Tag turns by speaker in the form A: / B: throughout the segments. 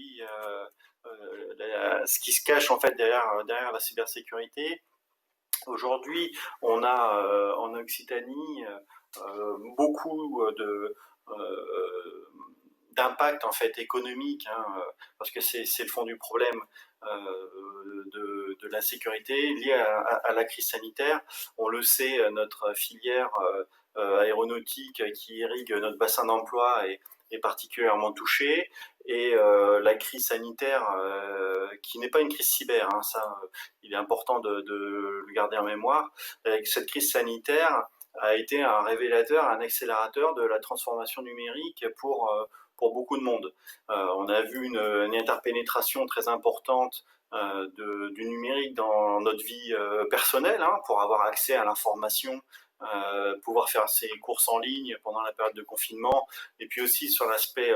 A: puis ce qui se cache en fait derrière la cybersécurité. Aujourd'hui, on a en Occitanie beaucoup d'impact en fait économique, hein, parce que c'est le fond du problème de l'insécurité liée à la crise sanitaire. On le sait, notre filière aéronautique qui irrigue notre bassin d'emploi est particulièrement touchée, et la crise sanitaire, qui n'est pas une crise cyber, hein, ça, il est important de le garder en mémoire. Cette crise sanitaire a été un révélateur, un accélérateur de la transformation numérique pour beaucoup de monde. On a vu une interpénétration très importante du numérique dans notre vie personnelle, hein, pour avoir accès à l'information, pouvoir faire ses courses en ligne pendant la période de confinement, et puis aussi sur l'aspect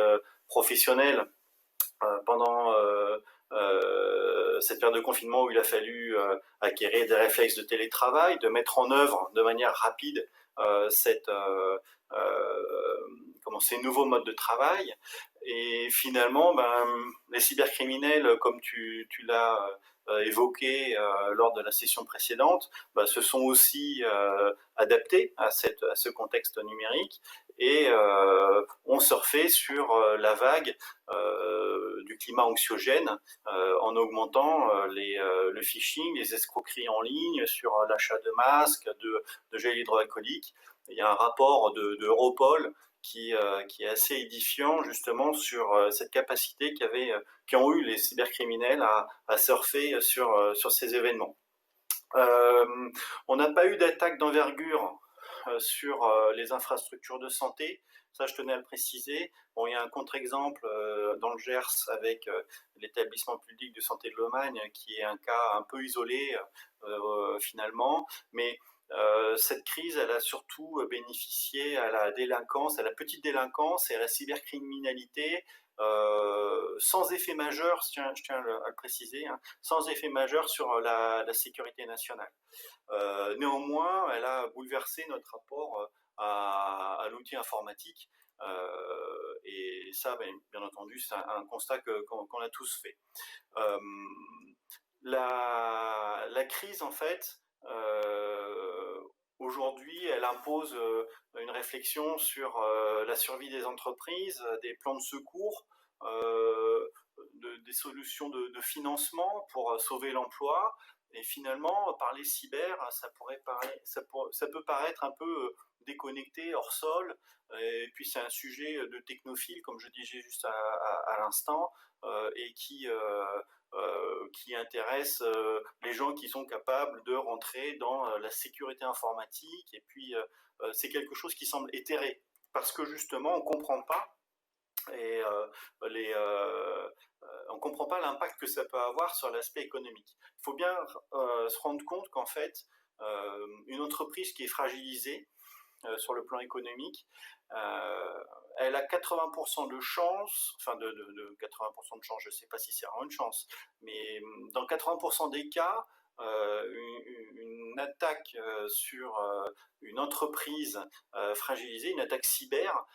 A: professionnel, pendant cette période de confinement où il a fallu acquérir des réflexes de télétravail, de mettre en œuvre de manière rapide ces nouveaux modes de travail. Et finalement, les cybercriminels, comme tu l'as évoqué lors de la session précédente, se sont aussi adaptés à ce contexte numérique et ont surfé sur la vague du climat anxiogène en augmentant le phishing, les escroqueries en ligne sur l'achat de masques, de gel hydroalcoolique. Il y a un rapport de Europol qui est assez édifiant justement sur cette capacité qu'ont eu les cybercriminels à surfer sur ces événements. On n'a pas eu d'attaque d'envergure sur les infrastructures de santé. Ça, je tenais à le préciser. Bon, il y a un contre-exemple dans le Gers avec l'établissement public de santé de Lomagne, qui est un cas un peu isolé finalement, mais cette crise, elle a surtout bénéficié à la délinquance, à la petite délinquance et à la cybercriminalité, sans effet majeur, je tiens à le préciser, hein, sans effet majeur sur la sécurité nationale. Néanmoins, elle a bouleversé notre rapport à l'outil informatique, et ça, bien entendu, c'est un constat qu'on a tous fait. La crise, en fait, aujourd'hui, elle impose une réflexion sur la survie des entreprises, des plans de secours, des solutions de financement pour sauver l'emploi. Et finalement, parler cyber, ça peut paraître un peu déconnecté, hors sol. Et puis c'est un sujet de technophile, comme je disais juste à l'instant, et qui intéresse les gens qui sont capables de rentrer dans la sécurité informatique. Et puis c'est quelque chose qui semble éthéré, parce que justement on comprend pas, et on comprend pas l'impact que ça peut avoir sur l'aspect économique. Il faut bien se rendre compte qu'en fait, une entreprise qui est fragilisée sur le plan économique, elle a 80% de chance, enfin de 80% de chance, je ne sais pas si c'est vraiment une chance, mais dans 80% des cas, une attaque sur une entreprise fragilisée, une attaque cyber,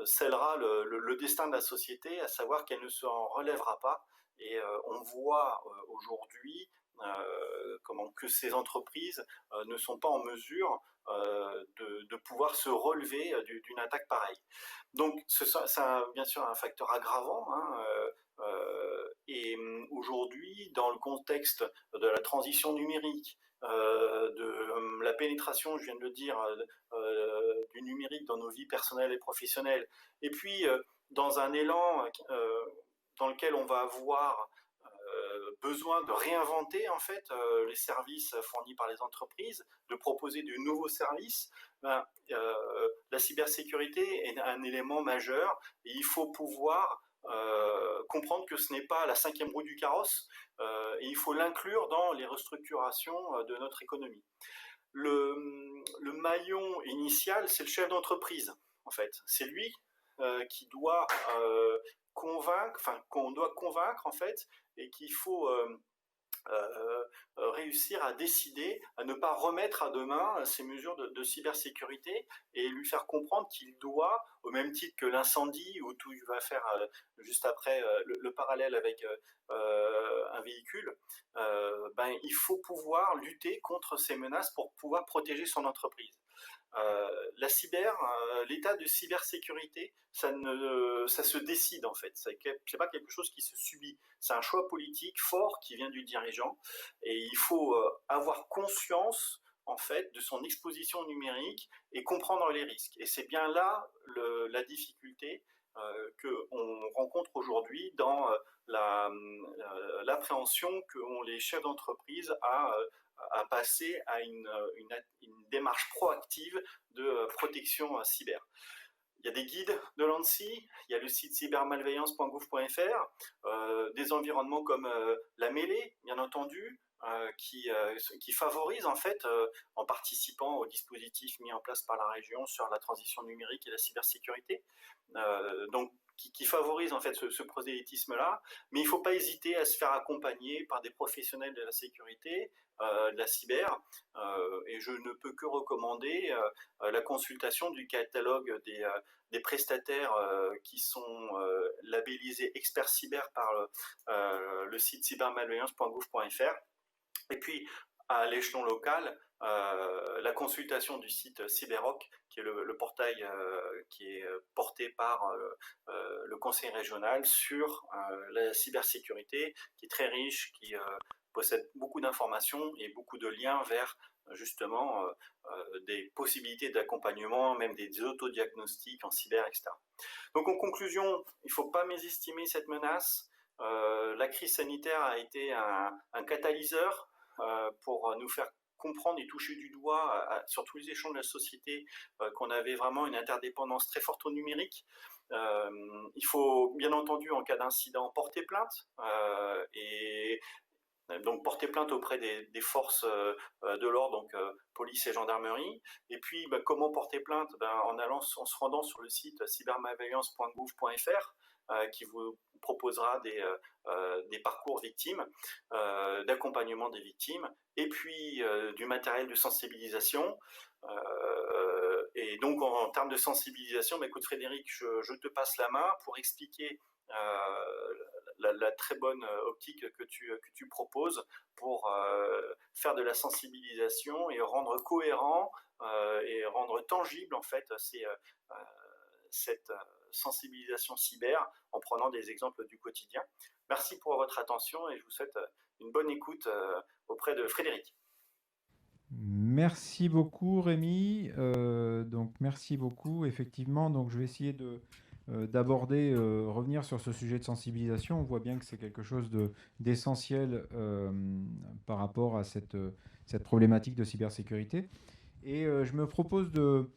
A: scellera le destin de la société, à savoir qu'elle ne s'en relèvera pas. Et on voit aujourd'hui comment que ces entreprises ne sont pas en mesure de pouvoir se relever d'une attaque pareille. Donc c'est bien sûr un facteur aggravant, hein, et aujourd'hui, dans le contexte de la transition numérique, de la pénétration, je viens de le dire, du numérique dans nos vies personnelles et professionnelles, et puis dans un élan dans lequel on va avoir besoin de réinventer en fait les services fournis par les entreprises, de proposer de nouveaux services, la cybersécurité est un élément majeur, et il faut pouvoir comprendre que ce n'est pas la cinquième roue du carrosse, et il faut l'inclure dans les restructurations de notre économie. Le maillon initial, c'est le chef d'entreprise, en fait. C'est lui qui doit qu'on doit convaincre, en fait, et qu'il faut réussir à décider, à ne pas remettre à demain ces mesures de cybersécurité et lui faire comprendre qu'il doit, au même titre que l'incendie, où tout va faire juste après le parallèle avec un véhicule, ben, il faut pouvoir lutter contre ces menaces pour pouvoir protéger son entreprise. La cyber, l'état de cybersécurité, ça se décide en fait. C'est pas quelque chose qui se subit. C'est un choix politique fort qui vient du dirigeant, et il faut avoir conscience en fait de son exposition numérique et comprendre les risques. Et c'est bien là la difficulté qu'on rencontre aujourd'hui dans l'appréhension qu'ont les chefs d'entreprise à passer à une démarche proactive de protection cyber. Il y a des guides de l'ANSSI, il y a le site cybermalveillance.gouv.fr, des environnements comme la mêlée, bien entendu, qui favorise en fait, en participant aux dispositifs mis en place par la région sur la transition numérique et la cybersécurité. Donc qui favorise en fait ce prosélytisme-là, mais il ne faut pas hésiter à se faire accompagner par des professionnels de la sécurité, de la cyber, et je ne peux que recommander la consultation du catalogue des prestataires qui sont labellisés experts cyber par le site cybermalveillance.gouv.fr. Et puis, à l'échelon local, la consultation du site Cyberrock, qui est le portail qui est porté par le conseil régional sur la cybersécurité, qui est très riche, qui possède beaucoup d'informations et beaucoup de liens vers justement des possibilités d'accompagnement, même des autodiagnostics en cyber, etc. Donc en conclusion, il ne faut pas mésestimer cette menace. La crise sanitaire a été un catalyseur pour nous faire comprendre et toucher du doigt sur tous les échelons de la société qu'on avait vraiment une interdépendance très forte au numérique. Il faut bien entendu, en cas d'incident, porter plainte et donc porter plainte auprès des forces de l'ordre, donc police et gendarmerie. Et puis, comment porter plainte? En se rendant sur le site cybermalveillance.gouv.fr, qui vous proposera des parcours victimes, d'accompagnement des victimes, et puis du matériel de sensibilisation. Et donc, en termes de sensibilisation, écoute Frédéric, je te passe la main pour expliquer la très bonne optique que tu proposes pour faire de la sensibilisation et rendre cohérent et rendre tangible en fait cette sensibilisation cyber en prenant des exemples du quotidien. Merci pour votre attention et je vous souhaite une bonne écoute auprès de Frédéric.
B: Merci beaucoup Rémi. Donc merci beaucoup. Effectivement, donc je vais essayer d'aborder, revenir sur ce sujet de sensibilisation. On voit bien que c'est quelque chose d'essentiel par rapport à cette problématique de cybersécurité. Et je me propose de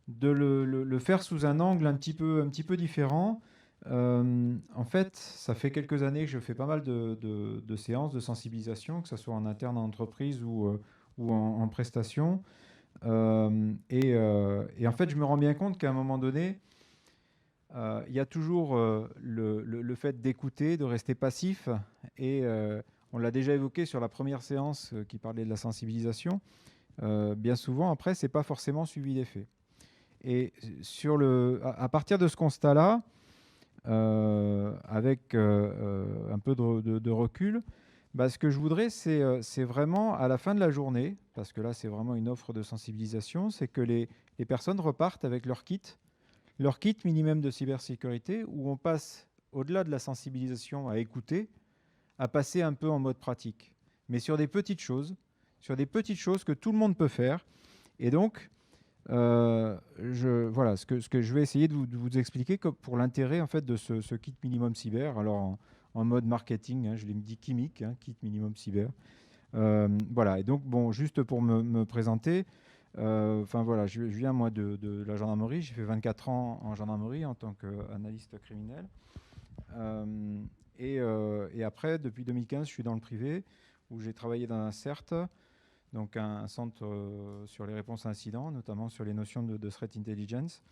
B: le faire sous un angle un petit peu différent. En fait, ça fait quelques années que je fais pas mal de séances de sensibilisation, que ce soit en interne en entreprise ou en prestation. Et en fait, je me rends bien compte qu'à un moment donné, il y a toujours le fait d'écouter, de rester passif. Et on l'a déjà évoqué sur la première séance qui parlait de la sensibilisation. Bien souvent, après, c'est pas forcément suivi d'effet. Et à partir de ce constat-là, avec un peu de recul, ce que je voudrais, c'est vraiment à la fin de la journée, parce que là, c'est vraiment une offre de sensibilisation, c'est que les personnes repartent avec leur kit minimum de cybersécurité, où on passe, au-delà de la sensibilisation à écouter, à passer un peu en mode pratique. Mais sur des petites choses que tout le monde peut faire. Et donc, voilà, ce que je vais essayer de vous expliquer pour l'intérêt en fait de ce kit minimum cyber. Alors en mode marketing, je l'ai dit chimique, kit minimum cyber. Voilà. Et donc bon, juste pour me présenter, voilà, je viens moi de la gendarmerie. J'ai fait 24 ans en gendarmerie en tant qu'analyste criminel. Et après, depuis 2015, je suis dans le privé où j'ai travaillé dans un CERT. Donc un centre sur les réponses à incidents, notamment sur les notions de threat intelligence.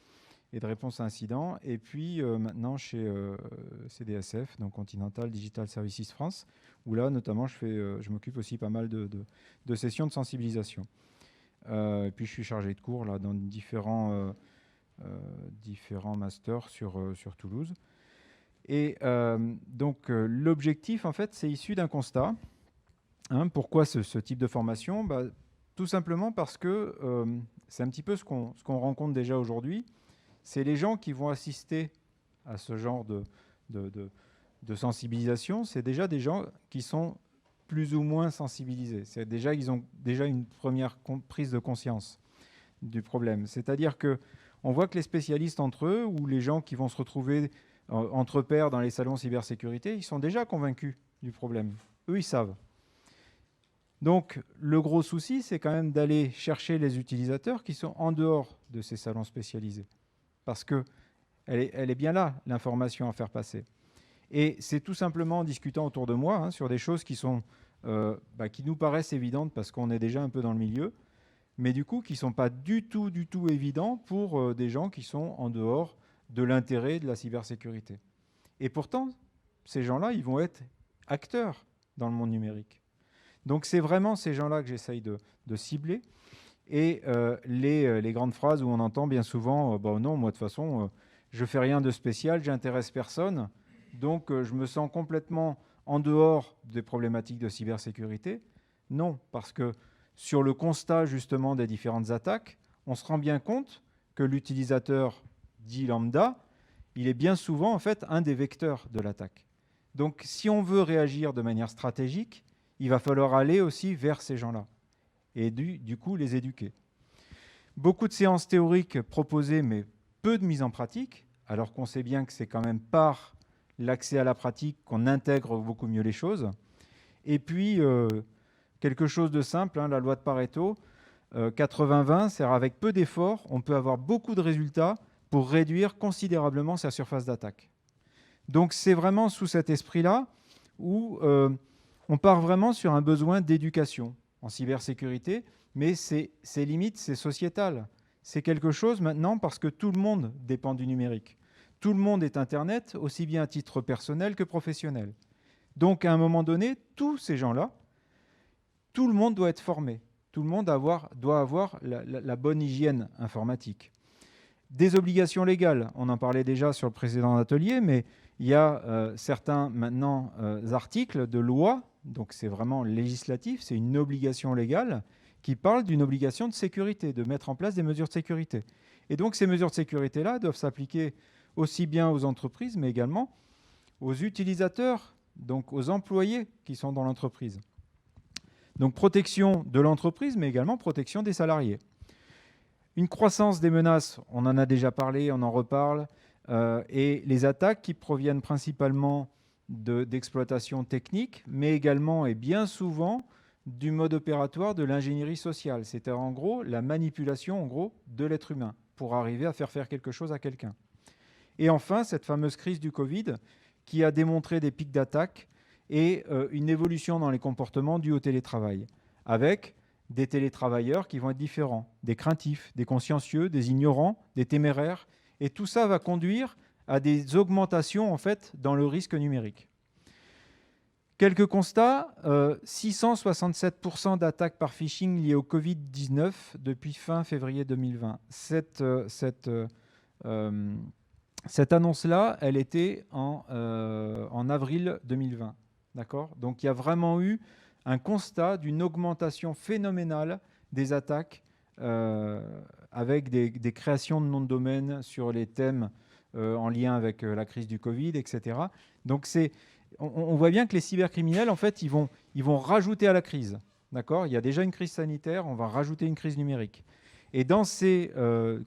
B: et de réponse à incidents. Et puis maintenant chez CDSF, donc Continental Digital Services France, où là notamment je m'occupe aussi pas mal de sessions de sensibilisation. Et puis je suis chargé de cours là, dans différents masters sur Toulouse. Et donc l'objectif, en fait, c'est issu d'un constat. Hein, pourquoi ce type de formation? Tout simplement parce que c'est un petit peu ce qu'on rencontre déjà aujourd'hui. C'est les gens qui vont assister à ce genre de sensibilisation. C'est déjà des gens qui sont plus ou moins sensibilisés. Ils ont déjà une première prise de conscience du problème. C'est-à-dire que on voit que les spécialistes entre eux ou les gens qui vont se retrouver entre pairs dans les salons cybersécurité, ils sont déjà convaincus du problème. Eux, ils savent. Donc, le gros souci, c'est quand même d'aller chercher les utilisateurs qui sont en dehors de ces salons spécialisés. Parce qu'elle est bien là, l'information à faire passer. Et c'est tout simplement en discutant autour de moi sur des choses qui nous paraissent évidentes parce qu'on est déjà un peu dans le milieu, mais du coup qui ne sont pas du tout évidents pour des gens qui sont en dehors de l'intérêt de la cybersécurité. Et pourtant, ces gens-là, ils vont être acteurs dans le monde numérique. Donc c'est vraiment ces gens-là que j'essaye de cibler. Et les grandes phrases où on entend bien souvent non, moi de toute façon, je ne fais rien de spécial, j'intéresse personne, donc je me sens complètement en dehors des problématiques de cybersécurité. Non, parce que sur le constat justement des différentes attaques, on se rend bien compte que l'utilisateur dit lambda, il est bien souvent en fait un des vecteurs de l'attaque. Donc si on veut réagir de manière stratégique, il va falloir aller aussi vers ces gens-là et du coup les éduquer. Beaucoup de séances théoriques proposées, mais peu de mise en pratique, alors qu'on sait bien que c'est quand même par l'accès à la pratique qu'on intègre beaucoup mieux les choses. Et puis, quelque chose de simple, la loi de Pareto, 80-20, c'est avec peu d'efforts, on peut avoir beaucoup de résultats pour réduire considérablement sa surface d'attaque. Donc c'est vraiment sous cet esprit-là où on part vraiment sur un besoin d'éducation en cybersécurité, mais c'est limite, c'est sociétal. C'est quelque chose maintenant parce que tout le monde dépend du numérique. Tout le monde est Internet, aussi bien à titre personnel que professionnel. Donc à un moment donné, tous ces gens-là, tout le monde doit être formé. Tout le monde doit avoir la bonne hygiène informatique. Des obligations légales, on en parlait déjà sur le précédent atelier, mais il y a certains maintenant articles de loi, donc c'est vraiment législatif, c'est une obligation légale qui parle d'une obligation de sécurité, de mettre en place des mesures de sécurité. Et donc ces mesures de sécurité-là doivent s'appliquer aussi bien aux entreprises, mais également aux utilisateurs, donc aux employés qui sont dans l'entreprise. Donc protection de l'entreprise, mais également protection des salariés. Une croissance des menaces, on en a déjà parlé, on en reparle, et les attaques qui proviennent principalement d'exploitation technique, mais également et bien souvent du mode opératoire de l'ingénierie sociale, c'est-à-dire en gros la manipulation de l'être humain pour arriver à faire quelque chose à quelqu'un. Et enfin, cette fameuse crise du Covid qui a démontré des pics d'attaque et une évolution dans les comportements dus au télétravail, avec des télétravailleurs qui vont être différents, des craintifs, des consciencieux, des ignorants, des téméraires, et tout ça va conduire à des augmentations en fait dans le risque numérique. Quelques constats, 667% d'attaques par phishing liées au Covid-19 depuis fin février 2020. Cette annonce-là, elle était en avril 2020. D'accord ? Donc il y a vraiment eu un constat d'une augmentation phénoménale des attaques avec des créations de noms de domaine sur les thèmes en lien avec la crise du Covid, etc. Donc on voit bien que les cybercriminels, en fait, ils vont rajouter à la crise. D'accord ? Il y a déjà une crise sanitaire, on va rajouter une crise numérique. Et dans ces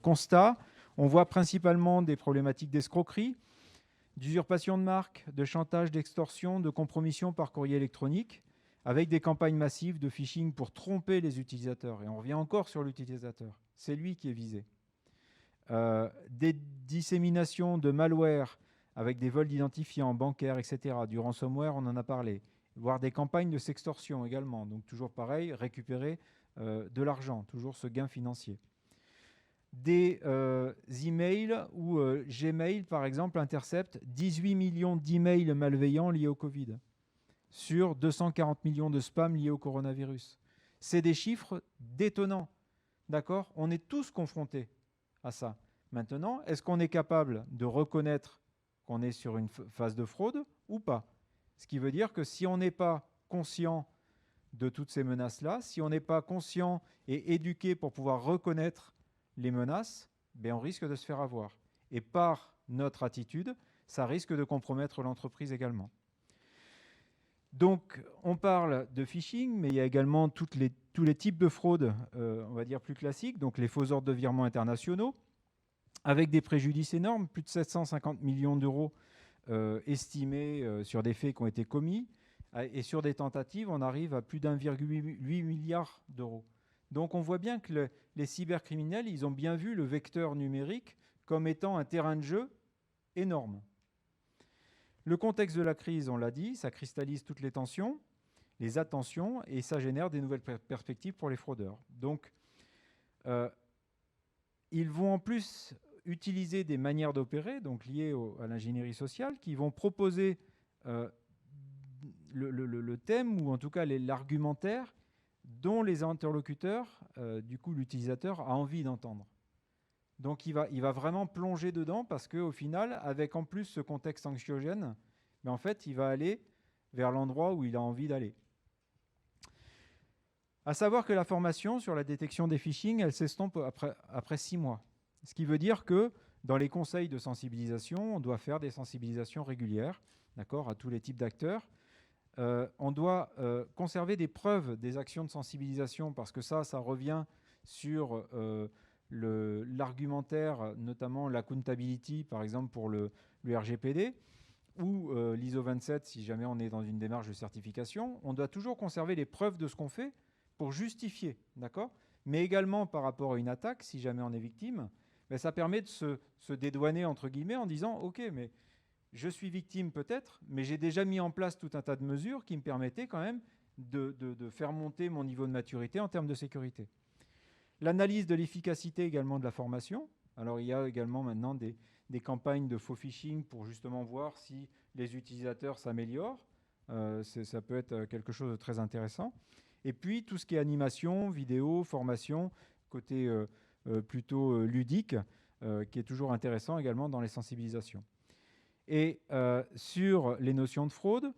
B: constats, on voit principalement des problématiques d'escroquerie, d'usurpation de marque, de chantage, d'extorsion, de compromission par courrier électronique, avec des campagnes massives de phishing pour tromper les utilisateurs. Et on revient encore sur l'utilisateur. C'est lui qui est visé. Des disséminations de malware avec des vols d'identifiants bancaires, etc. Du ransomware, on en a parlé. Voire des campagnes de sextorsion également. Donc toujours pareil, récupérer de l'argent, toujours ce gain financier. des emails où Gmail, par exemple, intercepte 18 millions d'emails malveillants liés au Covid sur 240 millions de spams liés au coronavirus. C'est des chiffres détonnants, d'accord? On est tous confrontés à ça. Maintenant, est-ce qu'on est capable de reconnaître qu'on est sur une phase de fraude ou pas? Ce qui veut dire que si on n'est pas conscient de toutes ces menaces-là, si on n'est pas conscient et éduqué pour pouvoir reconnaître les menaces, ben on risque de se faire avoir. Et par notre attitude, ça risque de compromettre l'entreprise également. Donc, on parle de phishing, mais il y a également tous les types de fraudes, on va dire plus classiques, donc les faux ordres de virement internationaux, avec des préjudices énormes, plus de 750 millions d'euros estimés sur des faits qui ont été commis, et sur des tentatives, on arrive à plus d'1,8 milliard d'euros. Donc on voit bien que les cybercriminels, ils ont bien vu le vecteur numérique comme étant un terrain de jeu énorme. Le contexte de la crise, on l'a dit, ça cristallise toutes les tensions, les attentions, et ça génère des nouvelles perspectives pour les fraudeurs. Donc, ils vont en plus utiliser des manières d'opérer, donc liées à l'ingénierie sociale, qui vont proposer le thème, ou en tout cas l'argumentaire, dont les interlocuteurs, du coup l'utilisateur, a envie d'entendre. Donc il va vraiment plonger dedans parce qu'au final, avec en plus ce contexte anxiogène, en fait, il va aller vers l'endroit où il a envie d'aller. À savoir que la formation sur la détection des phishing, elle s'estompe après 6 mois. Ce qui veut dire que dans les conseils de sensibilisation, on doit faire des sensibilisations régulières, d'accord, à tous les types d'acteurs. On doit conserver des preuves des actions de sensibilisation parce que ça revient sur l'argumentaire, notamment l'accountability, par exemple pour le RGPD, ou l'ISO 27, si jamais on est dans une démarche de certification. On doit toujours conserver les preuves de ce qu'on fait pour justifier, d'accord? Mais également par rapport à une attaque, si jamais on est victime, ben ça permet de se dédouaner, entre guillemets, en disant « Ok, mais je suis victime peut-être, mais j'ai déjà mis en place tout un tas de mesures qui me permettaient quand même de faire monter mon niveau de maturité en termes de sécurité. » L'analyse de l'efficacité également de la formation. Alors il y a également maintenant des campagnes de faux phishing pour justement voir si les utilisateurs s'améliorent. Ça peut être quelque chose de très intéressant. Et puis tout ce qui est animation, vidéo, formation, côté plutôt ludique, qui est toujours intéressant également dans les sensibilisations. Et sur les notions de fraude,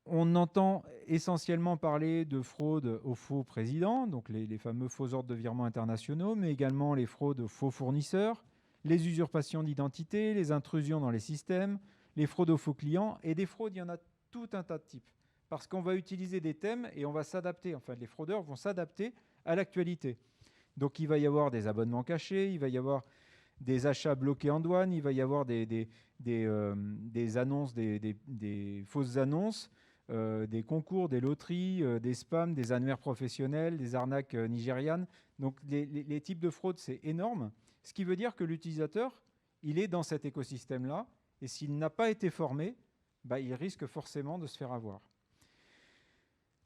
B: on entend essentiellement parler de fraude aux faux présidents, donc les fameux faux ordres de virement internationaux, mais également les fraudes aux faux fournisseurs, les usurpations d'identité, les intrusions dans les systèmes, les fraudes aux faux clients. Et des fraudes, il y en a tout un tas de types. Parce qu'on va utiliser des thèmes et on va s'adapter. Enfin, les fraudeurs vont s'adapter à l'actualité. Donc, il va y avoir des abonnements cachés, il va y avoir des achats bloqués en douane, il va y avoir des annonces, des fausses annonces, des concours, des loteries, des spams, des annuaires professionnels, des arnaques nigérianes. Donc les types de fraude, c'est énorme. Ce qui veut dire que l'utilisateur, il est dans cet écosystème-là, et s'il n'a pas été formé, il risque forcément de se faire avoir.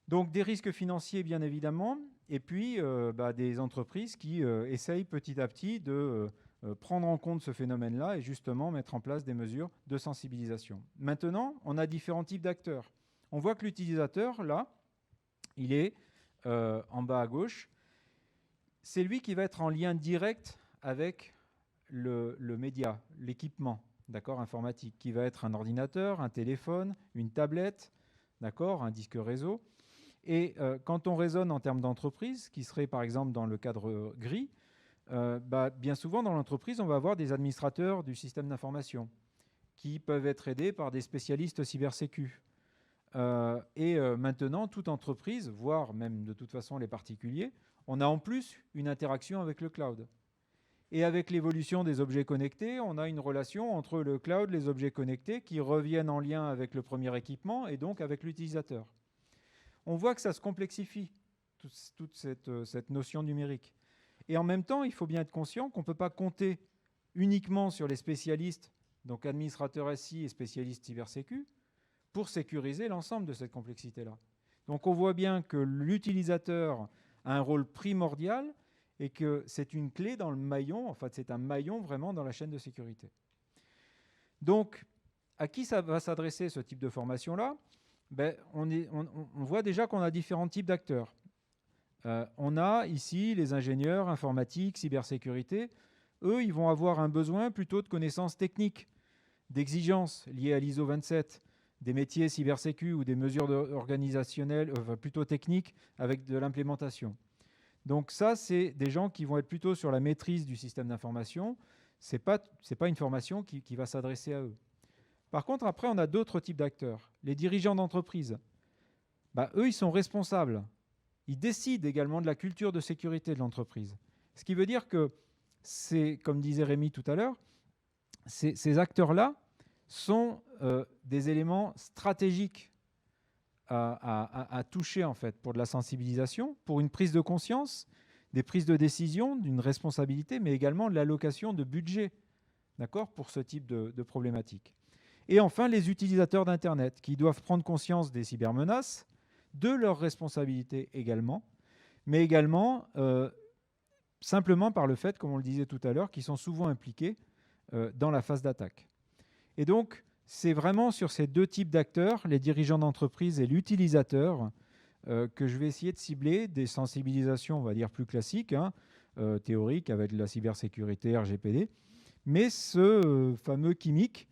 B: Donc des risques financiers, bien évidemment, et puis des entreprises qui essayent petit à petit de prendre en compte ce phénomène-là et justement mettre en place des mesures de sensibilisation. Maintenant, on a différents types d'acteurs. On voit que l'utilisateur, là, il est en bas à gauche. C'est lui qui va être en lien direct avec le média, l'équipement, d'accord, informatique, qui va être un ordinateur, un téléphone, une tablette, d'accord, un disque réseau. Et quand on raisonne en termes d'entreprise, qui serait par exemple dans le cadre gris, bien souvent dans l'entreprise, on va avoir des administrateurs du système d'information qui peuvent être aidés par des spécialistes cybersécu. Maintenant, toute entreprise, voire même de toute façon les particuliers, on a en plus une interaction avec le cloud. Et avec l'évolution des objets connectés, on a une relation entre le cloud, les objets connectés, qui reviennent en lien avec le premier équipement et donc avec l'utilisateur. On voit que ça se complexifie, toute cette notion numérique. Et en même temps, il faut bien être conscient qu'on ne peut pas compter uniquement sur les spécialistes, donc administrateurs SI et spécialistes cybersécu, pour sécuriser l'ensemble de cette complexité-là. Donc on voit bien que l'utilisateur a un rôle primordial et que c'est une clé dans le maillon, en fait c'est un maillon vraiment dans la chaîne de sécurité. Donc, à qui ça va s'adresser ce type de formation-là? On voit déjà qu'on a différents types d'acteurs. On a ici les ingénieurs informatiques, cybersécurité. Eux, ils vont avoir un besoin plutôt de connaissances techniques, d'exigences liées à l'ISO 27, des métiers cybersécu ou des mesures organisationnelles, plutôt techniques, avec de l'implémentation. Donc ça, c'est des gens qui vont être plutôt sur la maîtrise du système d'information. Ce n'est pas une formation qui va s'adresser à eux. Par contre, après, on a d'autres types d'acteurs. Les dirigeants d'entreprise, eux, ils sont responsables. Ils décident également de la culture de sécurité de l'entreprise. Ce qui veut dire que, comme disait Rémi tout à l'heure, ces acteurs-là sont des éléments stratégiques à toucher en fait, pour de la sensibilisation, pour une prise de conscience, des prises de décision, d'une responsabilité, mais également de l'allocation de budget, d'accord, pour ce type de problématique. Et enfin, les utilisateurs d'Internet qui doivent prendre conscience des cybermenaces, de leurs responsabilités également, mais également simplement par le fait, comme on le disait tout à l'heure, qu'ils sont souvent impliqués dans la phase d'attaque. Et donc, c'est vraiment sur ces deux types d'acteurs, les dirigeants d'entreprise et l'utilisateur, que je vais essayer de cibler des sensibilisations, on va dire, plus classiques, théoriques, avec de la cybersécurité, RGPD, mais ce fameux chimique,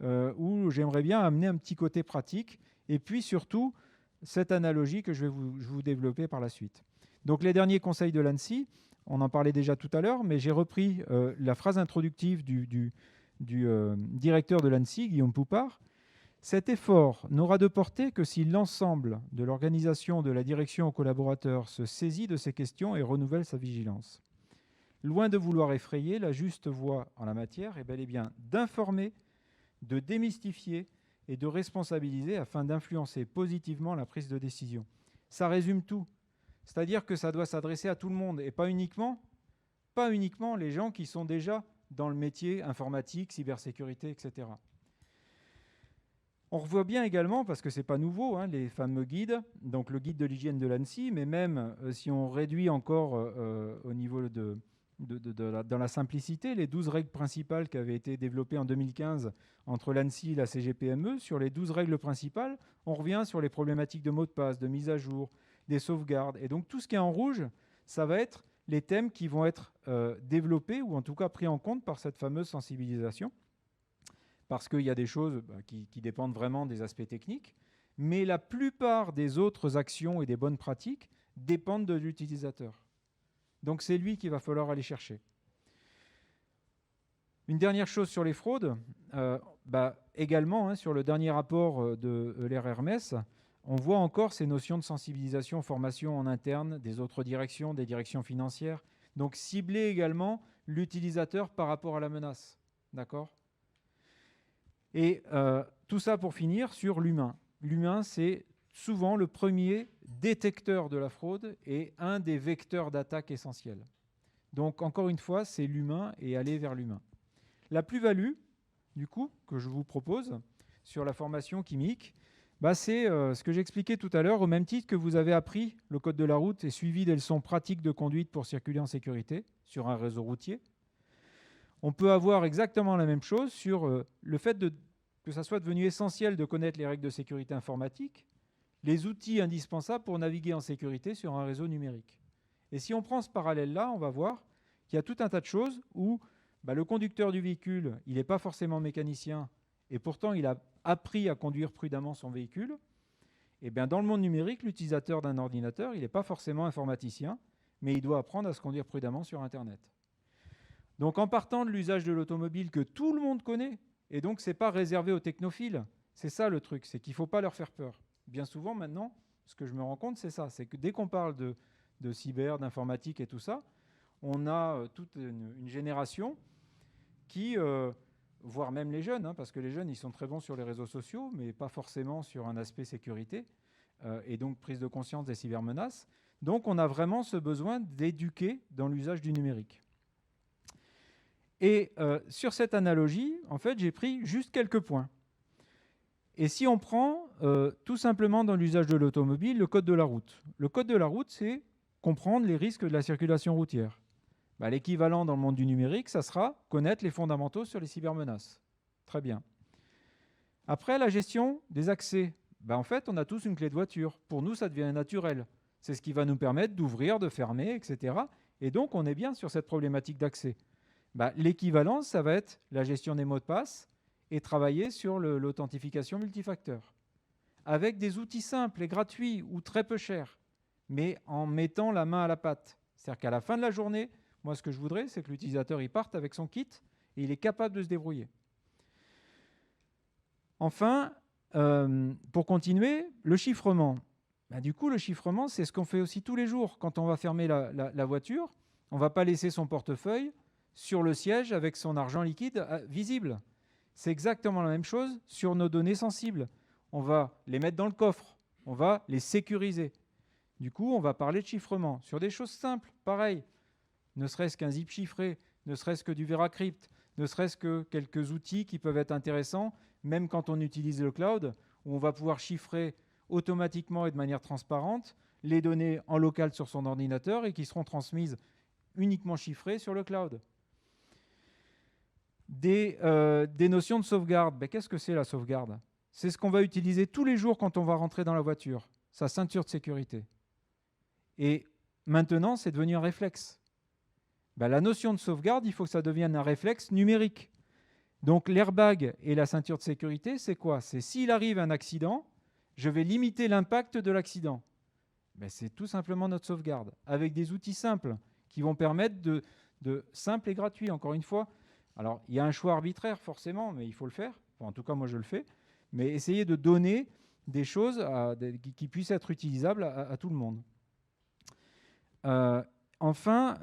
B: où j'aimerais bien amener un petit côté pratique, et puis surtout, cette analogie que je vais vous développer par la suite. Donc les derniers conseils de l'ANSSI, on en parlait déjà tout à l'heure, mais j'ai repris la phrase introductive du directeur de l'ANSSI, Guillaume Poupard. Cet effort n'aura de portée que si l'ensemble de l'organisation, de la direction aux collaborateurs se saisit de ces questions et renouvelle sa vigilance. Loin de vouloir effrayer, la juste voie en la matière est bel et bien d'informer, de démystifier et de responsabiliser afin d'influencer positivement la prise de décision. Ça résume tout. C'est-à-dire que ça doit s'adresser à tout le monde et pas uniquement les gens qui sont déjà dans le métier informatique, cybersécurité, etc. On revoit bien également, parce que ce n'est pas nouveau, les fameux guides, donc le guide de l'hygiène de l'ANSSI, mais même si on réduit encore au niveau dans la simplicité, les 12 règles principales qui avaient été développées en 2015 entre l'ANSSI et la CGPME, sur les 12 règles principales, on revient sur les problématiques de mots de passe, de mise à jour, des sauvegardes. Et donc tout ce qui est en rouge, ça va être les thèmes qui vont être développés ou en tout cas pris en compte par cette fameuse sensibilisation. Parce qu'il y a des choses qui dépendent vraiment des aspects techniques, mais la plupart des autres actions et des bonnes pratiques dépendent de l'utilisateur. Donc c'est lui qu'il va falloir aller chercher. Une dernière chose sur les fraudes, également sur le dernier rapport de l'ERRMS, on voit encore ces notions de sensibilisation, formation en interne des autres directions, des directions financières. Donc cibler également l'utilisateur par rapport à la menace. D'accord ? Et tout ça pour finir sur l'humain. L'humain, c'est souvent le premier détecteur de la fraude et un des vecteurs d'attaque essentiels. Donc, encore une fois, c'est l'humain et aller vers l'humain. La plus-value, du coup, que je vous propose sur la formation chimique, c'est ce que j'expliquais tout à l'heure, au même titre que vous avez appris le code de la route et suivi des leçons pratiques de conduite pour circuler en sécurité sur un réseau routier. On peut avoir exactement la même chose sur le fait que ça soit devenu essentiel de connaître les règles de sécurité informatique, les outils indispensables pour naviguer en sécurité sur un réseau numérique. Et si on prend ce parallèle-là, on va voir qu'il y a tout un tas de choses où le conducteur du véhicule, il n'est pas forcément mécanicien, et pourtant il a appris à conduire prudemment son véhicule. Et bien dans le monde numérique, l'utilisateur d'un ordinateur, il n'est pas forcément informaticien, mais il doit apprendre à se conduire prudemment sur Internet. Donc en partant de l'usage de l'automobile que tout le monde connaît, et donc ce n'est pas réservé aux technophiles, c'est ça le truc, c'est qu'il ne faut pas leur faire peur. Bien souvent maintenant, ce que je me rends compte, c'est ça, c'est que dès qu'on parle de cyber, d'informatique et tout ça, on a toute une génération qui, voire même les jeunes, parce que les jeunes, ils sont très bons sur les réseaux sociaux, mais pas forcément sur un aspect sécurité, et donc prise de conscience des cybermenaces. Donc on a vraiment ce besoin d'éduquer dans l'usage du numérique. Et sur cette analogie, en fait, j'ai pris juste quelques points. Et si on prend tout simplement dans l'usage de l'automobile, le code de la route. Le code de la route, c'est comprendre les risques de la circulation routière. L'équivalent dans le monde du numérique, ça sera connaître les fondamentaux sur les cybermenaces. Très bien. Après, la gestion des accès. En fait, on a tous une clé de voiture. Pour nous, ça devient naturel. C'est ce qui va nous permettre d'ouvrir, de fermer, etc. Et donc, on est bien sur cette problématique d'accès. L'équivalent, ça va être la gestion des mots de passe et travailler sur l'authentification multifacteur. Avec des outils simples et gratuits ou très peu chers, mais en mettant la main à la pâte. C'est-à-dire qu'à la fin de la journée, moi, ce que je voudrais, c'est que l'utilisateur il parte avec son kit et il est capable de se débrouiller. Enfin, pour continuer, le chiffrement. Du coup, le chiffrement, c'est ce qu'on fait aussi tous les jours. Quand on va fermer la voiture, on ne va pas laisser son portefeuille sur le siège avec son argent liquide visible. C'est exactement la même chose sur nos données sensibles. On va les mettre dans le coffre, on va les sécuriser. Du coup, on va parler de chiffrement sur des choses simples, pareil. Ne serait-ce qu'un zip chiffré, ne serait-ce que du VeraCrypt, ne serait-ce que quelques outils qui peuvent être intéressants, même quand on utilise le cloud, où on va pouvoir chiffrer automatiquement et de manière transparente les données en local sur son ordinateur et qui seront transmises uniquement chiffrées sur le cloud. Des notions de sauvegarde. Qu'est-ce que c'est la sauvegarde? C'est ce qu'on va utiliser tous les jours quand on va rentrer dans la voiture, sa ceinture de sécurité. Et maintenant, c'est devenu un réflexe. La notion de sauvegarde, il faut que ça devienne un réflexe numérique. Donc l'airbag et la ceinture de sécurité, c'est quoi? C'est s'il arrive un accident, je vais limiter l'impact de l'accident. C'est tout simplement notre sauvegarde, avec des outils simples qui vont permettre de simples et gratuits, encore une fois. Alors, il y a un choix arbitraire, forcément, mais il faut le faire. En tout cas, moi, je le fais. Mais essayer de donner des choses qui puissent être utilisables à tout le monde. Enfin,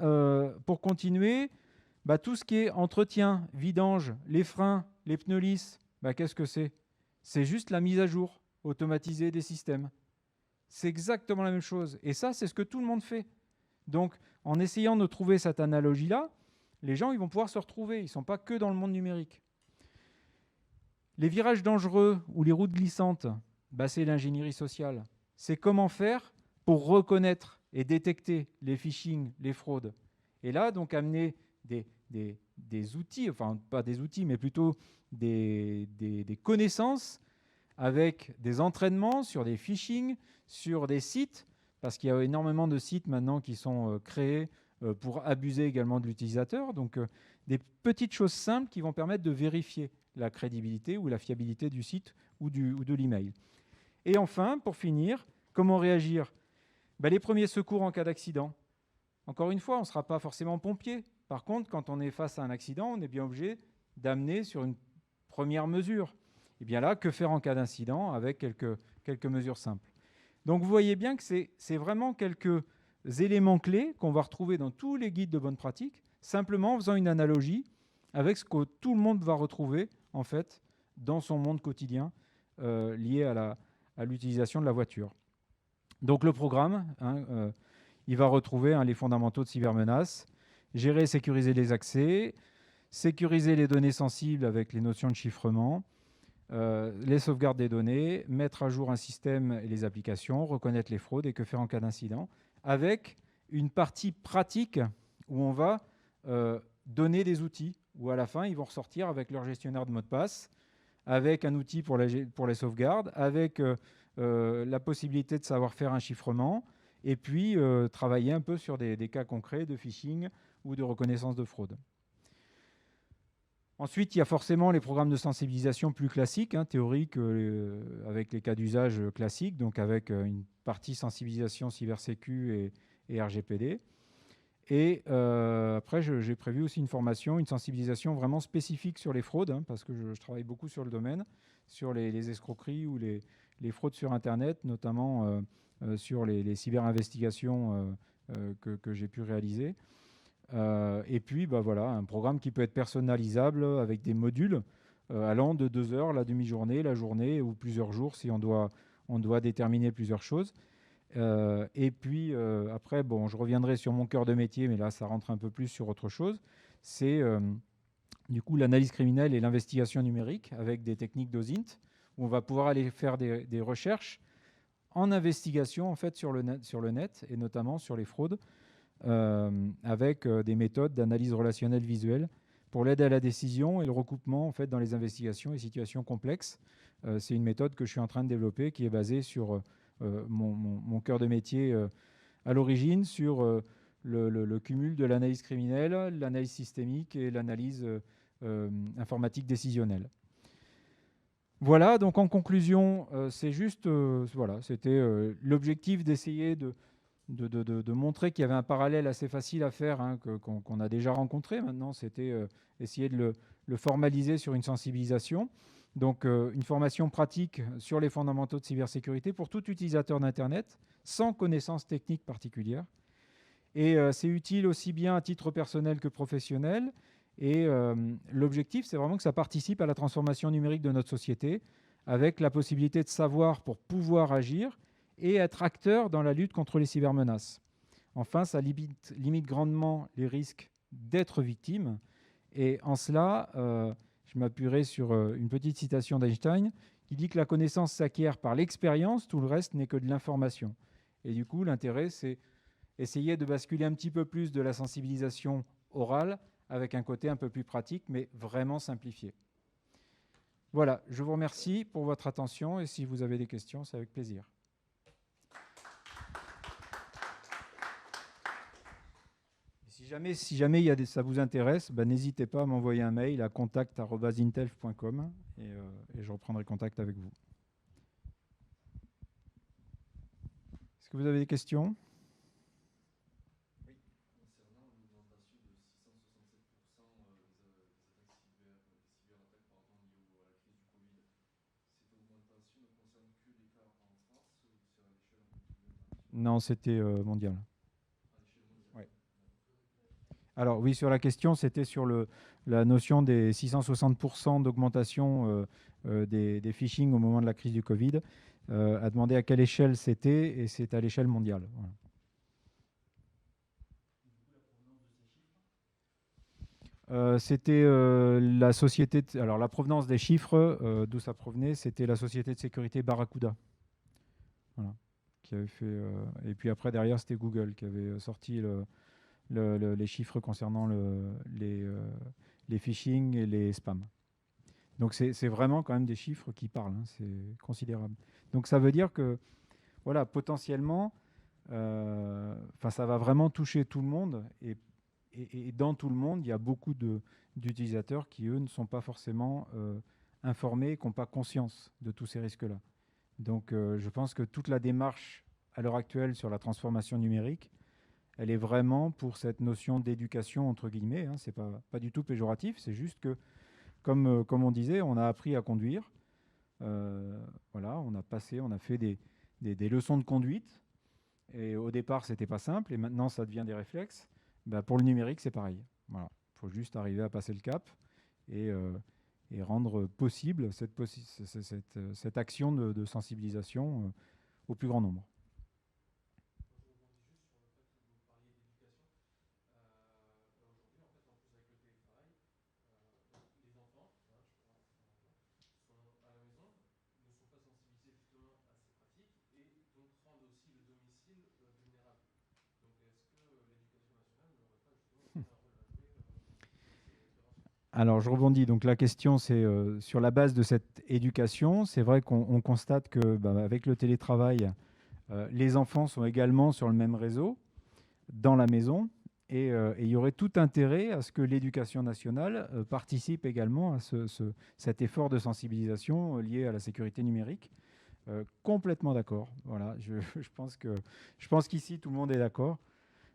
B: pour continuer, tout ce qui est entretien, vidange, les freins, les pneus lisses, qu'est-ce que c'est? C'est juste la mise à jour automatisée des systèmes. C'est exactement la même chose. Et ça, c'est ce que tout le monde fait. Donc, en essayant de trouver cette analogie-là, les gens ils vont pouvoir se retrouver. Ils ne sont pas que dans le monde numérique. Les virages dangereux ou les routes glissantes, c'est l'ingénierie sociale. C'est comment faire pour reconnaître et détecter les phishing, les fraudes. Et là, donc, amener des outils, enfin, pas des outils, mais plutôt des connaissances avec des entraînements sur des phishing, sur des sites, parce qu'il y a énormément de sites maintenant qui sont créés pour abuser également de l'utilisateur. Donc, des petites choses simples qui vont permettre de vérifier la crédibilité ou la fiabilité du site ou de l'email. Et enfin, pour finir, comment réagir? Les premiers secours en cas d'accident. Encore une fois, on ne sera pas forcément pompier. Par contre, quand on est face à un accident, on est bien obligé d'amener sur une première mesure. Et bien là, que faire en cas d'incident avec quelques mesures simples. Donc vous voyez bien que c'est vraiment quelques éléments clés qu'on va retrouver dans tous les guides de bonne pratique, simplement en faisant une analogie avec ce que tout le monde va retrouver en fait dans son monde quotidien lié à l'utilisation de la voiture. Donc le programme, il va retrouver les fondamentaux de cybermenaces, gérer et sécuriser les accès, sécuriser les données sensibles avec les notions de chiffrement, les sauvegardes des données, mettre à jour un système et les applications, reconnaître les fraudes et que faire en cas d'incident, avec une partie pratique où on va donner des outils, où à la fin, ils vont ressortir avec leur gestionnaire de mots de passe, avec un outil pour les sauvegardes, avec la possibilité de savoir faire un chiffrement, et puis travailler un peu sur des cas concrets de phishing ou de reconnaissance de fraude. Ensuite, il y a forcément les programmes de sensibilisation plus classiques, théoriques, avec les cas d'usage classiques, donc avec une partie sensibilisation cybersécu et RGPD. Et après, j'ai prévu aussi une formation, une sensibilisation vraiment spécifique sur les fraudes, parce que je travaille beaucoup sur le domaine, sur les escroqueries ou les fraudes sur Internet, notamment sur les cyberinvestigations que j'ai pu réaliser. Et puis, voilà, un programme qui peut être personnalisable avec des modules allant de 2 heures, la demi-journée, la journée ou plusieurs jours si on doit déterminer plusieurs choses. Et puis, après, je reviendrai sur mon cœur de métier, mais là, ça rentre un peu plus sur autre chose. C'est du coup l'analyse criminelle et l'investigation numérique avec des techniques d'OSINT, où on va pouvoir aller faire des recherches en investigation en fait, sur le net et notamment sur les fraudes. avec des méthodes d'analyse relationnelle visuelle pour l'aide à la décision et le recoupement en fait, dans les investigations et situations complexes. C'est une méthode que je suis en train de développer qui est basée sur mon cœur de métier à l'origine, sur le cumul de l'analyse criminelle, l'analyse systémique et l'analyse informatique décisionnelle. Voilà, donc en conclusion, c'est juste, voilà, c'était l'objectif d'essayer de montrer qu'il y avait un parallèle assez facile à faire, hein, qu'on a déjà rencontré. Maintenant, c'était essayer de le formaliser sur une sensibilisation. Donc, une formation pratique sur les fondamentaux de cybersécurité pour tout utilisateur d'Internet, sans connaissance technique particulière. Et c'est utile aussi bien à titre personnel que professionnel. Et l'objectif, c'est vraiment que ça participe à la transformation numérique de notre société, avec la possibilité de savoir pour pouvoir agir et être acteur dans la lutte contre les cybermenaces. Enfin, ça limite grandement les risques d'être victime. Et en cela, je m'appuierai sur une petite citation d'Einstein qui dit que la connaissance s'acquiert par l'expérience, tout le reste n'est que de l'information. Et du coup, l'intérêt, c'est essayer de basculer un petit peu plus de la sensibilisation orale avec un côté un peu plus pratique, mais vraiment simplifié. Voilà, je vous remercie pour votre attention et si vous avez des questions, c'est avec plaisir. Si jamais ça vous intéresse, n'hésitez pas à m'envoyer un mail à contact@intelf.com et je reprendrai contact avec vous. Est-ce que vous avez des questions ? Non, c'était mondial. Ouais. Alors oui, sur la question, c'était sur la notion des 660% d'augmentation des phishing au moment de la crise du Covid, à demander à quelle échelle c'était, et c'est à l'échelle mondiale. Voilà. C'était la société, alors la provenance des chiffres, d'où ça provenait, c'était la société de sécurité Barracuda. Voilà. Qui avait fait, et puis après, derrière, c'était Google qui avait sorti les chiffres concernant les phishing et les spams. Donc c'est vraiment quand même des chiffres qui parlent, hein, c'est considérable. Donc ça veut dire que, voilà, potentiellement, ça va vraiment toucher tout le monde, et dans tout le monde, il y a beaucoup d'utilisateurs qui, eux, ne sont pas forcément informés, qui n'ont pas conscience de tous ces risques-là. Donc je pense que toute la démarche à l'heure actuelle sur la transformation numérique, elle est vraiment pour cette notion d'éducation, entre guillemets, hein, c'est pas du tout péjoratif, c'est juste que, comme on disait, on a appris à conduire, voilà, on a fait des leçons de conduite, et au départ, c'était pas simple, et maintenant, ça devient des réflexes. Pour le numérique, c'est pareil. Voilà. Il faut juste arriver à passer le cap et rendre possible cette action de sensibilisation au plus grand nombre. Alors, je rebondis. Donc, la question, c'est sur la base de cette éducation. C'est vrai qu'on constate que, avec le télétravail, les enfants sont également sur le même réseau, dans la maison. Et il y aurait tout intérêt à ce que l'éducation nationale participe également à cet effort de sensibilisation lié à la sécurité numérique. Complètement d'accord. Voilà, je pense qu'ici, tout le monde est d'accord.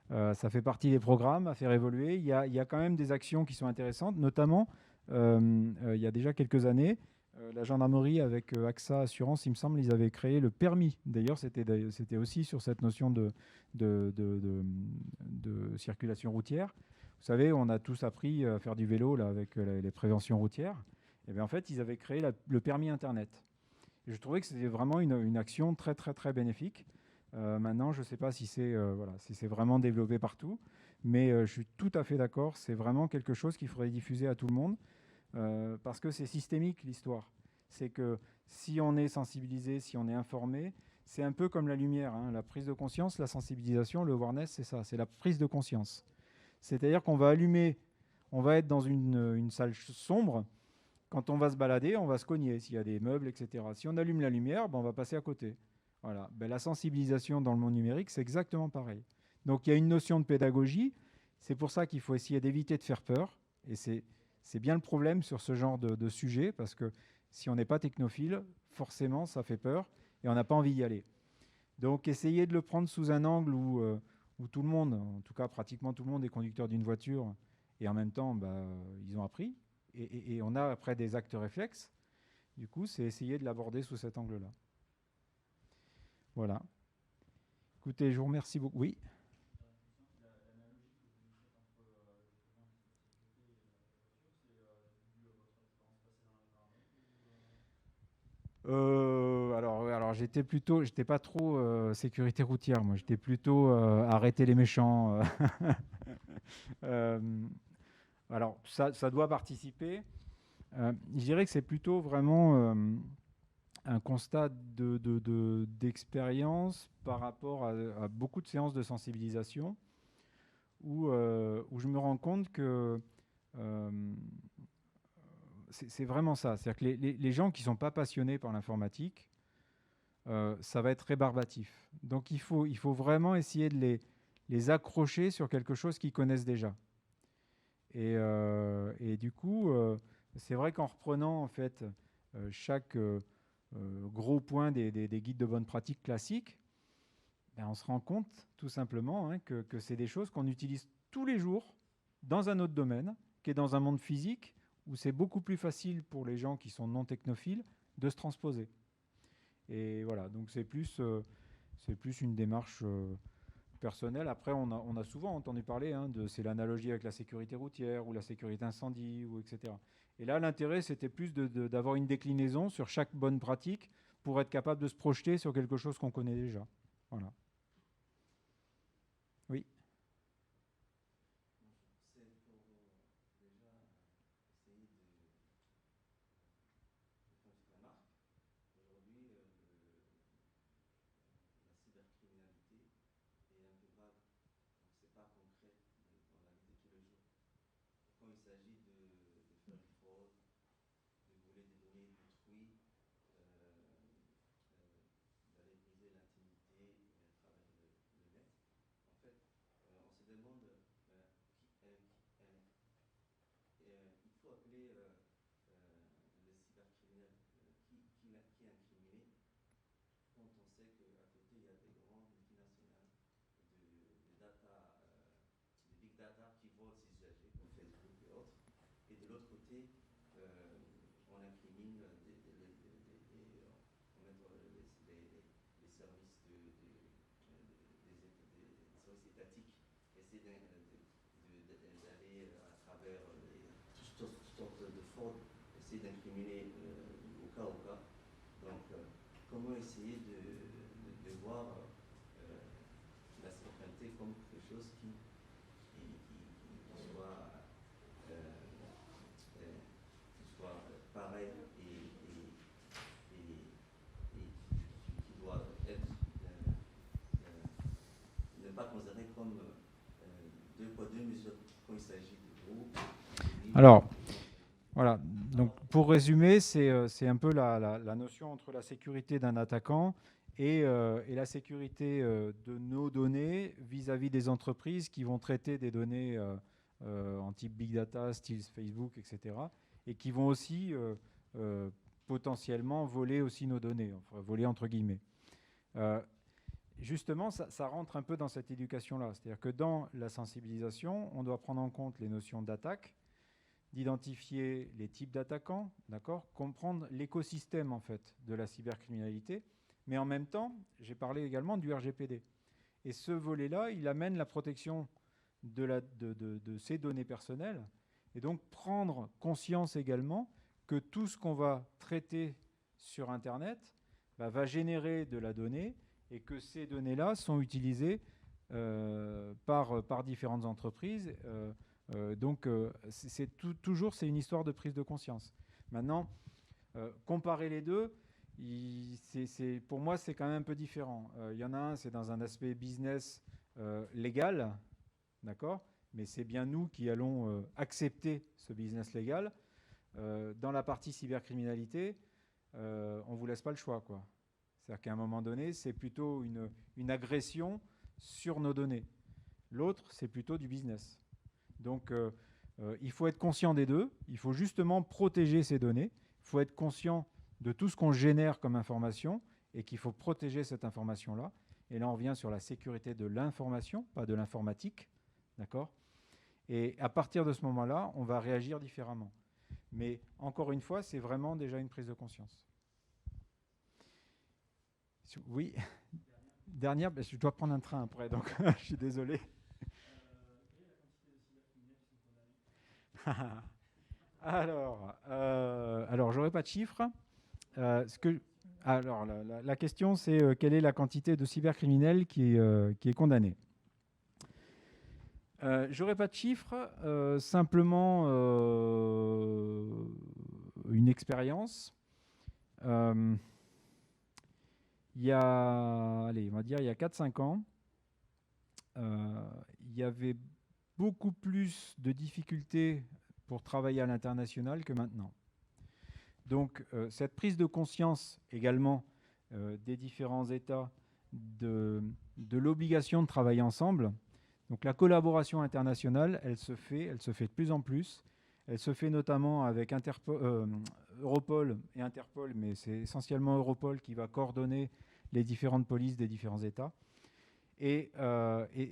B: Ça fait partie des programmes à faire évoluer. Il y a quand même des actions qui sont intéressantes, notamment il y a déjà quelques années, la gendarmerie avec AXA Assurance, il me semble, ils avaient créé le permis. D'ailleurs, c'était aussi sur cette notion de circulation routière. Vous savez, on a tous appris à faire du vélo là, avec les préventions routières. Et bien, en fait, ils avaient créé le permis Internet. Et je trouvais que c'était vraiment une action très, très, très bénéfique. Maintenant, je ne sais pas si c'est vraiment développé partout, mais je suis tout à fait d'accord. C'est vraiment quelque chose qu'il faudrait diffuser à tout le monde, parce que c'est systémique l'histoire. C'est que si on est sensibilisé, si on est informé, c'est un peu comme la lumière, hein. La prise de conscience, la sensibilisation, le awareness, c'est ça, c'est la prise de conscience. C'est-à-dire qu'on va allumer, on va être dans une salle sombre. Quand on va se balader, on va se cogner s'il y a des meubles, etc. Si on allume la lumière, ben on va passer à côté. Voilà. Ben, la sensibilisation dans le monde numérique, c'est exactement pareil. Donc il y a une notion de pédagogie. C'est pour ça qu'il faut essayer d'éviter de faire peur. Et c'est bien le problème sur ce genre de sujet, parce que si on n'est pas technophile, forcément, ça fait peur et on n'a pas envie d'y aller. Donc essayez de le prendre sous un angle où tout le monde, en tout cas pratiquement tout le monde, est conducteur d'une voiture et en même temps, bah, ils ont appris. Et on a après des actes réflexes. Du coup, c'est essayer de l'aborder sous cet angle-là. Voilà. Écoutez, je vous remercie beaucoup. Oui. Alors j'étais pas trop sécurité routière, moi, j'étais plutôt arrêter les méchants. Euh, alors ça doit participer. Je dirais que c'est plutôt vraiment un constat d'expérience par rapport à beaucoup de séances de sensibilisation où je me rends compte que euh, c'est vraiment ça. C'est-à-dire que les gens qui ne sont pas passionnés par l'informatique, ça va être rébarbatif. Donc il faut vraiment essayer de les accrocher sur quelque chose qu'ils connaissent déjà. Et du coup, c'est vrai qu'en reprenant en fait chaque gros point des guides de bonne pratique classiques, ben, on se rend compte tout simplement hein, que c'est des choses qu'on utilise tous les jours dans un autre domaine, qui est dans un monde physique, où c'est beaucoup plus facile pour les gens qui sont non technophiles de se transposer. Et voilà, donc c'est plus une démarche personnelle. Après, on a souvent entendu parler hein, c'est l'analogie avec la sécurité routière ou la sécurité incendie, ou etc. Et là, l'intérêt, c'était plus d'avoir une déclinaison sur chaque bonne pratique pour être capable de se projeter sur quelque chose qu'on connaît déjà. Voilà. Oui. Alors, voilà. Donc, pour résumer, c'est un peu la notion entre la sécurité d'un attaquant et la sécurité de nos données vis-à-vis des entreprises qui vont traiter des données en type big data, style Facebook, etc. Et qui vont aussi potentiellement voler aussi nos données, enfin, voler entre guillemets. Justement, ça rentre un peu dans cette éducation-là. C'est-à-dire que dans la sensibilisation, on doit prendre en compte les notions d'attaque, d'identifier les types d'attaquants, d'accord, comprendre l'écosystème en fait de la cybercriminalité, mais en même temps, j'ai parlé également du RGPD. Et ce volet-là, il amène la protection de ces données personnelles, et donc prendre conscience également que tout ce qu'on va traiter sur Internet va générer de la donnée et que ces données-là sont utilisées par différentes entreprises. Donc, toujours, c'est une histoire de prise de conscience. Maintenant, comparer les deux, Pour moi, c'est quand même un peu différent. Il y en a un, c'est dans un aspect business légal, d'accord? Mais c'est bien nous qui allons accepter ce business légal. Dans la partie cybercriminalité, on ne vous laisse pas le choix, quoi. C'est-à-dire qu'à un moment donné, c'est plutôt une agression sur nos données. L'autre, c'est plutôt du business. Donc, il faut être conscient des deux. Il faut justement protéger ces données. Il faut être conscient de tout ce qu'on génère comme information et qu'il faut protéger cette information-là. Et là, on revient sur la sécurité de l'information, pas de l'informatique. D'accord ? Et à partir de ce moment-là, on va réagir différemment. Mais encore une fois, c'est vraiment déjà une prise de conscience. Oui. Dernière, je dois prendre un train après, donc je suis désolé. Alors, j'aurais pas de chiffres. Alors, la question, c'est quelle est la quantité de cybercriminels qui est condamnée. J'aurais pas de chiffres, simplement une expérience. Il y a, allez, on va dire, il y a 4-5 ans, il y avait beaucoup plus de difficultés pour travailler à l'international que maintenant. Donc, cette prise de conscience également des différents États de l'obligation de travailler ensemble. Donc, la collaboration internationale, elle se fait de plus en plus. Elle se fait notamment avec Europol et Interpol, mais c'est essentiellement Europol qui va coordonner les différentes polices des différents États. Et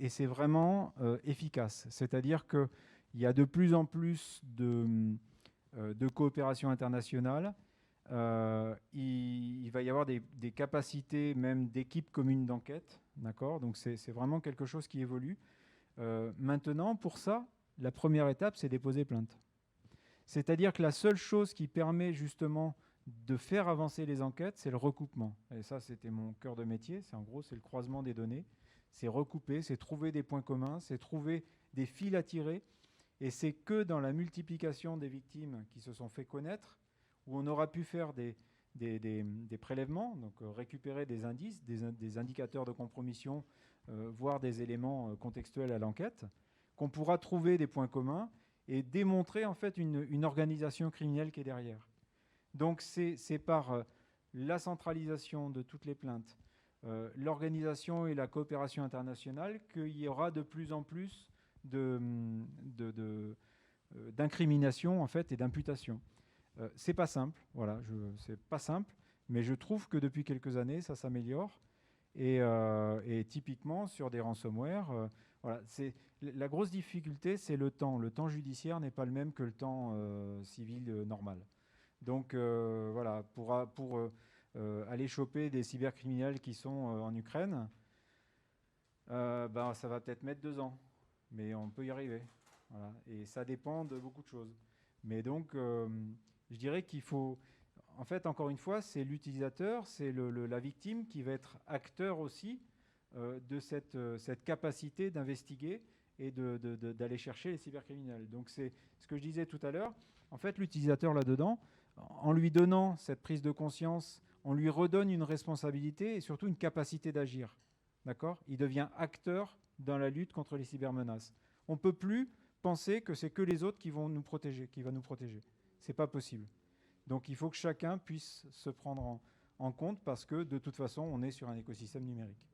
B: c'est vraiment efficace. C'est-à-dire qu'il y a de plus en plus de coopération internationale. Il va y avoir des capacités même d'équipes communes d'enquête. D'accord ? Donc c'est vraiment quelque chose qui évolue. Maintenant, pour ça, la première étape, c'est déposer plainte. C'est-à-dire que la seule chose qui permet justement de faire avancer les enquêtes, c'est le recoupement. Et ça, c'était mon cœur de métier. C'est le croisement des données. C'est recouper, c'est trouver des points communs, c'est trouver des fils à tirer. Et c'est que dans la multiplication des victimes qui se sont fait connaître, où on aura pu faire des prélèvements, donc récupérer des indices, des indicateurs de compromission, voire des éléments contextuels à l'enquête, qu'on pourra trouver des points communs et démontrer en fait une organisation criminelle qui est derrière. Donc c'est par la centralisation de toutes les plaintes, l'organisation et la coopération internationale qu'il y aura de plus en plus d'incrimination en fait et d'imputation. C'est pas simple, voilà, c'est pas simple, mais je trouve que depuis quelques années ça s'améliore et typiquement sur des ransomware, voilà, la grosse difficulté, c'est le temps. Le temps judiciaire n'est pas le même que le temps civil normal. Donc voilà, pour aller choper des cybercriminels qui sont en Ukraine, ça va peut-être mettre 2 ans, mais on peut y arriver. Voilà. Et ça dépend de beaucoup de choses. Mais donc, je dirais qu'il faut... En fait, encore une fois, c'est l'utilisateur, c'est la victime qui va être acteur aussi de cette capacité d'investiguer et d'aller chercher les cybercriminels. Donc c'est ce que je disais tout à l'heure. En fait, l'utilisateur là-dedans, en lui donnant cette prise de conscience, on lui redonne une responsabilité et surtout une capacité d'agir. D'accord ? Il devient acteur dans la lutte contre les cybermenaces. On ne peut plus penser que c'est que les autres qui vont nous protéger, qui va nous protéger. Ce n'est pas possible. Donc il faut que chacun puisse se prendre en compte parce que de toute façon, on est sur un écosystème numérique.